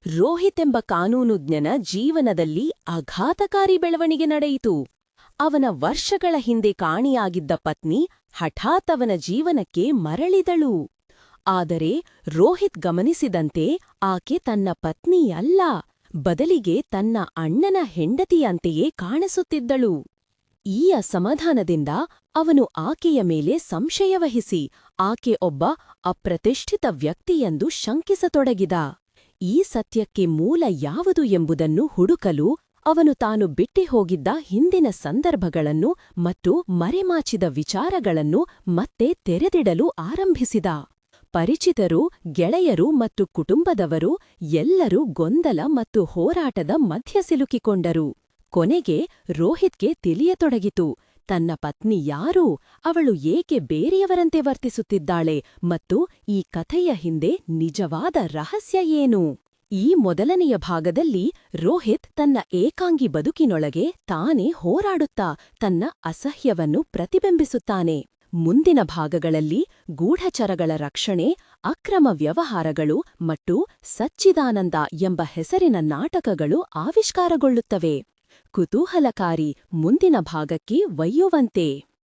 ರೋಹಿತ್ ಎಂಬ ಕಾನೂನುಜ್ಞನ ಜೀವನದಲ್ಲಿ ಆಘಾತಕಾರಿ ಬೆಳವಣಿಗೆ ನಡೆಯಿತು. ಅವನ ವರ್ಷಗಳ ಹಿಂದೆ ಕಾಣೆಯಾಗಿದ್ದ ಪತ್ನಿ ಹಠಾತ್ ಅವನ ಜೀವನಕ್ಕೆ ಮರಳಿದಳು. ಆದರೆ ರೋಹಿತ್ ಗಮನಿಸಿದಂತೆ ಆಕೆ ತನ್ನ ಪತ್ನಿಯಲ್ಲ, ಬದಲಿಗೆ ತನ್ನ ಅಣ್ಣನ ಹೆಂಡತಿಯಂತೆಯೇ ಕಾಣಿಸುತ್ತಿದ್ದಳು. ಈ ಅಸಮಾಧಾನದಿಂದ ಅವನು ಆಕೆಯ ಮೇಲೆ ಸಂಶಯವಹಿಸಿ ಆಕೆ ಒಬ್ಬ ಅಪ್ರತಿಷ್ಠಿತ ವ್ಯಕ್ತಿಯೆಂದು ಶಂಕಿಸತೊಡಗಿದ. ಈ ಸತ್ಯಕ್ಕೆ ಮೂಲ ಯಾವುದು ಎಂಬುದನ್ನು ಹುಡುಕಲು ಅವನು ತಾನು ಬಿಟ್ಟಿಹೋಗಿದ್ದ ಹಿಂದಿನ ಸಂದರ್ಭಗಳನ್ನು ಮತ್ತು ಮರೆಮಾಚಿದ ವಿಚಾರಗಳನ್ನು ಮತ್ತೆ ತೆರೆದಿಡಲು ಆರಂಭಿಸಿದ. ಪರಿಚಿತರು, ಗೆಳೆಯರು ಮತ್ತು ಕುಟುಂಬದವರು ಎಲ್ಲರೂ ಗೊಂದಲ ಮತ್ತು ಹೋರಾಟದ ಮಧ್ಯ ಸಿಲುಕಿಕೊಂಡರು. ಕೊನೆಗೆ ರೋಹಿತ್ಗೆ ತಿಳಿಯತೊಡಗಿತು, ತನ್ನ ಪತ್ನಿ ಯಾರು, ಅವಳು ಏಕೆ ಬೇರೆಯವರಂತೆ ವರ್ತಿಸುತ್ತಿದ್ದಾಳೆ ಮತ್ತು ಈ ಕಥೆಯ ಹಿಂದೆ ನಿಜವಾದ ರಹಸ್ಯ ಏನು. ಈ ಮೊದಲನೆಯ ಭಾಗದಲ್ಲಿ ರೋಹಿತ್ ತನ್ನ ಏಕಾಂಗಿ ಬದುಕಿನೊಳಗೆ ತಾನೇ ಹೋರಾಡುತ್ತಾ ತನ್ನ ಅಸಹ್ಯವನ್ನು ಪ್ರತಿಬಿಂಬಿಸುತ್ತಾನೆ. ಮುಂದಿನ ಭಾಗಗಳಲ್ಲಿ ಗೂಢಚರಗಳ ರಕ್ಷಣೆ, ಅಕ್ರಮ ವ್ಯವಹಾರಗಳು ಮತ್ತು ಸಚ್ಚಿದಾನಂದ ಎಂಬ ಹೆಸರಿನ ನಾಟಕಗಳು ಆವಿಷ್ಕಾರಗೊಳ್ಳುತ್ತವೆ. ಕುತೂಹಲಕಾರಿ ಮುಂದಿನ ಭಾಗಕ್ಕೆ ಒಯ್ಯುವಂತೆ.